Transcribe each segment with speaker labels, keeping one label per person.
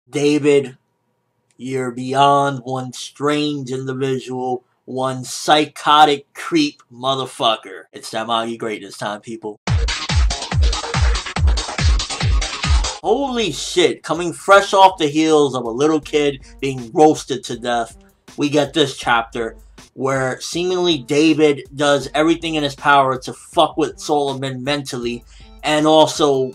Speaker 1: David, you're beyond one strange individual, one psychotic creep motherfucker. It's that Magi greatness time, people. Holy shit, coming fresh off the heels of a little kid being roasted to death, we get this chapter where seemingly David does everything in his power to fuck with Solomon mentally and also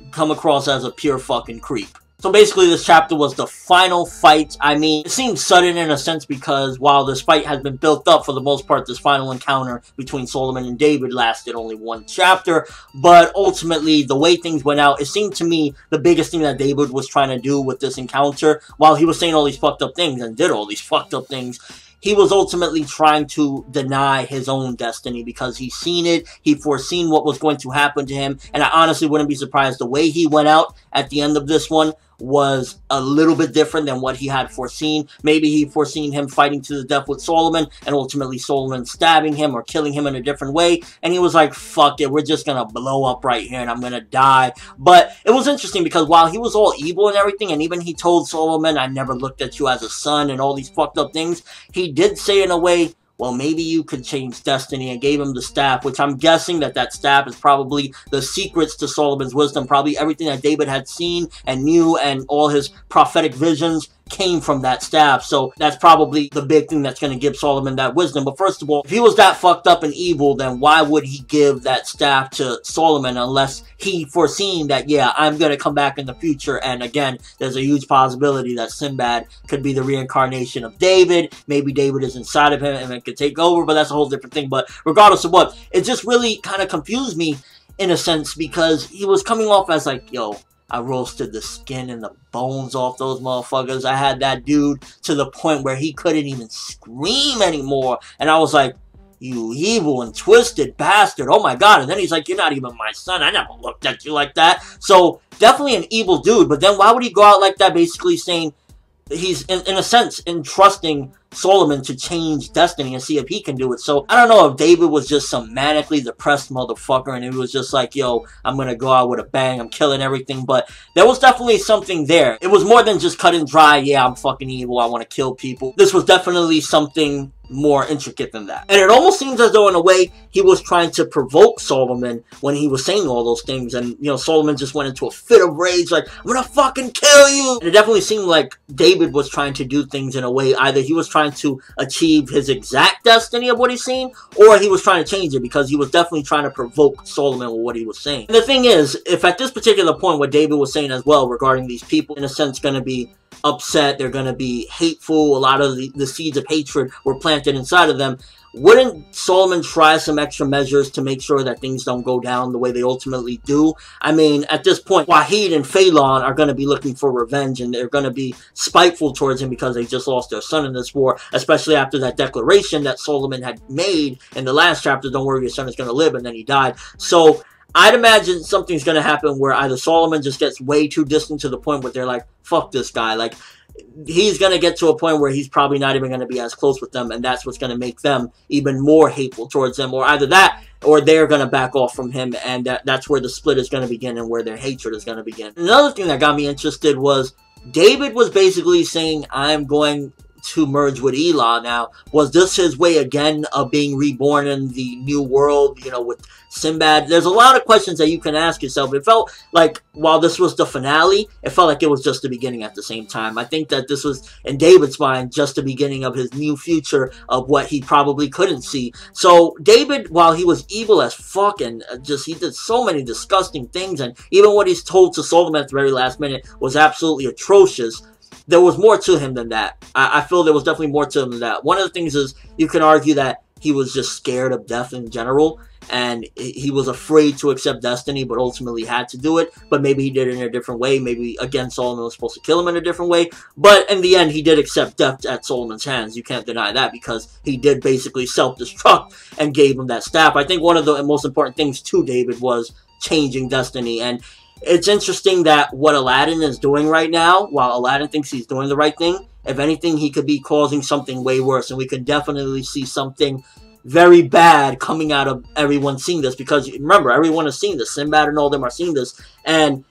Speaker 1: come across as a pure fucking creep. So basically this chapter was the final fight. I mean, it seems sudden in a sense because while this fight has been built up, for the most part, this final encounter between Solomon and David lasted only one chapter. But ultimately, the way things went out, it seemed to me the biggest thing that David was trying to do with this encounter, while he was saying all these fucked up things and did all these fucked up things, he was ultimately trying to deny his own destiny because he's seen it, he foreseen what was going to happen to him, and I honestly wouldn't be surprised the way he went out at the end of this one was a little bit different than what he had foreseen. Maybe he foreseen him fighting to the death with Solomon and ultimately Solomon stabbing him or killing him in a different way, and he was like, fuck it, we're just gonna blow up right here and I'm gonna die. But it was interesting because while he was all evil and everything, and even he told Solomon, I never looked at you as a son and all these fucked up things, he did say in a way, well, maybe you could change destiny, and gave him the staff, which I'm guessing that staff is probably the secrets to Solomon's wisdom. Probably everything that David had seen and knew and all his prophetic visions came from that staff. So that's probably the big thing that's going to give Solomon that wisdom. But first of all, if he was that fucked up and evil, then why would he give that staff to Solomon unless he foreseen that, yeah, I'm going to come back in the future? And again, there's a huge possibility that Sinbad could be the reincarnation of David. Maybe David is inside of him and it could take over, but that's a whole different thing. But regardless of what, it just really kind of confused me in a sense because he was coming off as like, yo, I roasted the skin and the bones off those motherfuckers. I had that dude to the point where he couldn't even scream anymore. And I was like, you evil and twisted bastard. Oh my god. And then he's like, you're not even my son. I never looked at you like that. So definitely an evil dude. But then why would he go out like that, basically saying he's, in a sense, entrusting Solomon to change destiny and see if he can do it? So I don't know if David was just some manically depressed motherfucker and it was just like, yo, I'm gonna go out with a bang, I'm killing everything. But there was definitely something there. It was more than just cut and dry, yeah, I'm fucking evil, I want to kill people. This was definitely something more intricate than that. And it almost seems as though in a way he was trying to provoke Solomon when he was saying all those things, and you know, Solomon just went into a fit of rage like, I'm gonna fucking kill you. And it definitely seemed like David was trying to do things in a way, either he was trying to achieve his exact destiny of what he's seen, or he was trying to change it because he was definitely trying to provoke Solomon with what he was saying. And the thing is, if at this particular point what David was saying as well regarding these people, in a sense, going to be upset, they're going to be hateful, a lot of the seeds of hatred were planted inside of them, wouldn't Solomon try some extra measures to make sure that things don't go down the way they ultimately do? I mean, at this point, Wahid and Phelan are going to be looking for revenge, and they're going to be spiteful towards him because they just lost their son in this war, especially after that declaration that Solomon had made in the last chapter, don't worry, your son is going to live, and then he died. So I'd imagine something's going to happen where either Solomon just gets way too distant to the point where they're like, fuck this guy, like, he's going to get to a point where he's probably not even going to be as close with them, and that's what's going to make them even more hateful towards him, or either that, or they're going to back off from him, and that's where the split is going to begin and where their hatred is going to begin. Another thing that got me interested was David was basically saying, I'm going to merge with Elah now. Was this his way again of being reborn in the new world, you know, with Sinbad? There's a lot of questions that you can ask yourself. It felt like while this was the finale, it felt like it was just the beginning at the same time. I think that this was, in David's mind, just the beginning of his new future of what he probably couldn't see. So David, while he was evil as fuck and just, he did so many disgusting things, and even what he's told to Solomon at the very last minute was absolutely atrocious, there was more to him than that. I feel there was definitely more to him than that. One of the things is, you can argue that he was just scared of death in general, and he was afraid to accept destiny, but ultimately had to do it. But maybe he did it in a different way. Maybe, again, Solomon was supposed to kill him in a different way. But in the end, he did accept death at Solomon's hands. You can't deny that, because he did basically self-destruct and gave him that staff. I think one of the most important things to David was changing destiny. And it's interesting that what Aladdin is doing right now, while Aladdin thinks he's doing the right thing, if anything, he could be causing something way worse. And we can definitely see something very bad coming out of everyone seeing this. Because remember, everyone is seeing this. Sinbad and all them are seeing this. And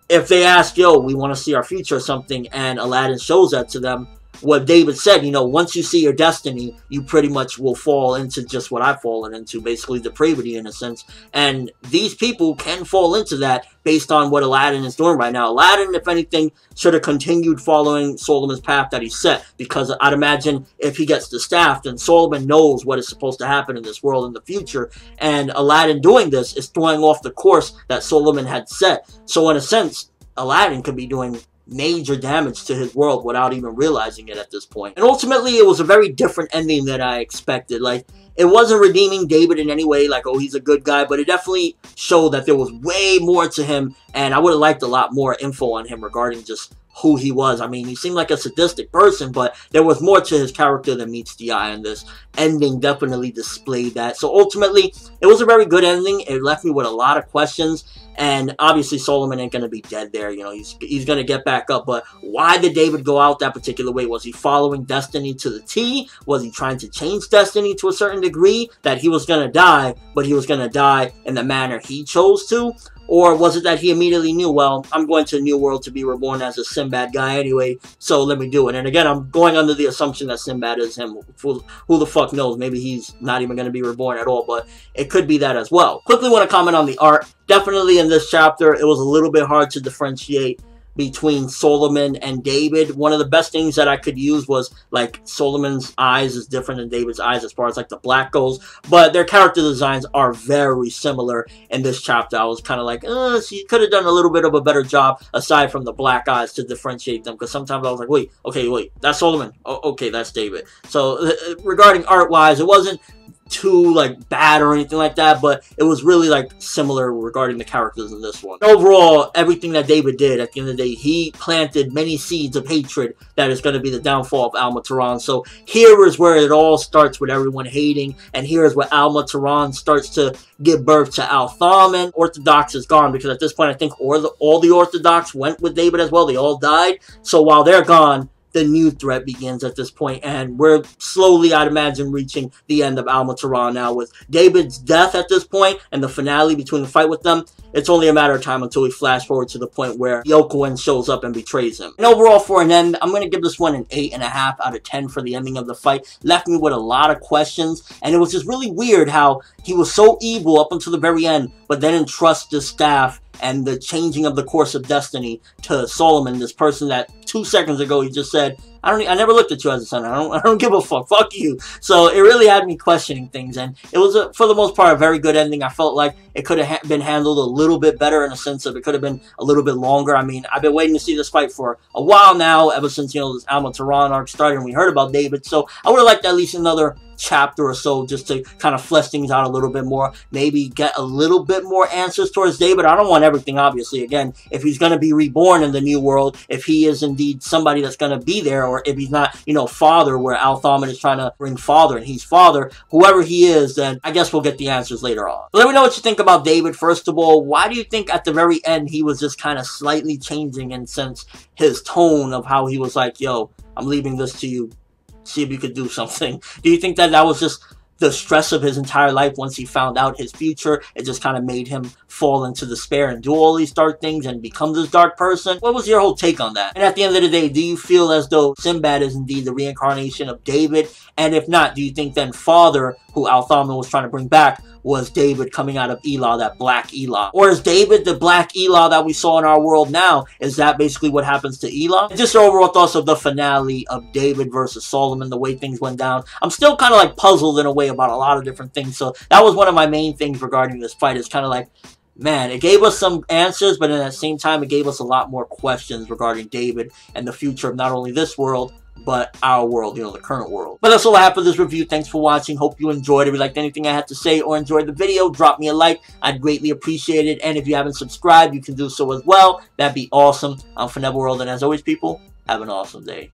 Speaker 1: if they ask, yo, we want to see our future or something, and Aladdin shows that to them, what David said, you know, once you see your destiny, you pretty much will fall into just what I've fallen into, basically depravity in a sense. And these people can fall into that based on what Aladdin is doing right now. Aladdin, if anything, should have continued following Solomon's path that he set, because I'd imagine if he gets the staff, then Solomon knows what is supposed to happen in this world in the future, and Aladdin doing this is throwing off the course that Solomon had set. So in a sense, Aladdin could be doing major damage to his world without even realizing it at this point. And ultimately, it was a very different ending than I expected. Like, it wasn't redeeming David in any way, like, oh, he's a good guy, but it definitely showed that there was way more to him, and I would have liked a lot more info on him regarding just who he was. I mean, he seemed like a sadistic person, but there was more to his character than meets the eye, and this ending definitely displayed that. So ultimately, it was a very good ending. It left me with a lot of questions, and obviously Solomon ain't going to be dead there. You know, he's going to get back up, but why did David go out that particular way? Was he following destiny to the T? Was he trying to change destiny to a certain degree that he was going to die, but he was going to die in the manner he chose to? Or was it that he immediately knew, well, I'm going to a new world to be reborn as a Sinbad guy anyway, so let me do it. And again, I'm going under the assumption that Sinbad is him. Who the fuck knows? Maybe he's not even going to be reborn at all, but it could be that as well. Quickly want to comment on the art. Definitely in this chapter, it was a little bit hard to differentiate between Solomon and David. One of the best things that I could use was, like, Solomon's eyes is different than David's eyes as far as, like, the black goes, but their character designs are very similar in this chapter. I was kind of like, so you could have done a little bit of a better job aside from the black eyes to differentiate them, because sometimes I was like, wait, that's Solomon. Oh, okay, that's David. So regarding art-wise, it wasn't too, like, bad or anything like that, but it was really, like, similar regarding the characters in this one. Overall, everything that David did, at the end of the day, he planted many seeds of hatred that is going to be the downfall of Al-Mataran. So here is where it all starts, with everyone hating, and here is where Al-Mataran starts to give birth to Al-Thaman. Orthodox is gone, because at this point, I think all the Orthodox went with David as well. They all died. So while they're gone, the new threat begins at this point, and we're slowly, I'd imagine, reaching the end of Al-Mataran now. With David's death at this point, and the finale between the fight with them, it's only a matter of time until we flash forward to the point where Gyokuen shows up and betrays him. And overall, for an end, I'm going to give this one an 8.5 out of 10 for the ending of the fight. Left me with a lot of questions, and it was just really weird how he was so evil up until the very end, but then entrusts the staff and the changing of the course of destiny to Solomon, this person that 2 seconds ago he just said, I never looked at you as a son. I don't give a fuck. Fuck you. So it really had me questioning things, and it was, for the most part, a very good ending. I felt like it could have been handled a little bit better, in a sense of it could have been a little bit longer. I mean, I've been waiting to see this fight for a while now, ever since, you know, this Al-Mataran arc started and we heard about David. So I would have liked at least another chapter or so just to kind of flesh things out a little bit more, maybe get a little bit more answers towards David. I don't want everything, obviously. Again, if he's going to be reborn in the new world, if he is indeed somebody that's going to be there, or if he's not, you know, father, where Al-Thaman is trying to bring father and he's father, whoever he is, then I guess we'll get the answers later on. But let me know what you think about David. First of all, why do you think at the very end he was just kind of slightly changing in sense his tone of how he was like, yo, I'm leaving this to you, see if you could do something? Do you think that that was just the stress of his entire life? Once he found out his future, it just kind of made him fall into despair and do all these dark things and become this dark person? What was your whole take on that? And at the end of the day, do you feel as though Sinbad is indeed the reincarnation of David? And if not, do you think then Father, who Al-Thaman was trying to bring back, was David coming out of Elah, that black Elah? Or is David the black Elah that we saw in our world now? Is that basically what happens to Elah? And just your overall thoughts of the finale of David versus Solomon, the way things went down. I'm still kind of like puzzled in a way about a lot of different things. So that was one of my main things regarding this fight. It's kind of like, man, it gave us some answers, but at the same time, it gave us a lot more questions regarding David and the future of not only this world, but our world, you know, the current world. But that's all I have for this review. Thanks for watching. Hope you enjoyed it. If you liked anything I had to say or enjoyed the video, drop me a like. I'd greatly appreciate it. And if you haven't subscribed, you can do so as well. That'd be awesome. I'm ForneverWorld, and as always, people, have an awesome day.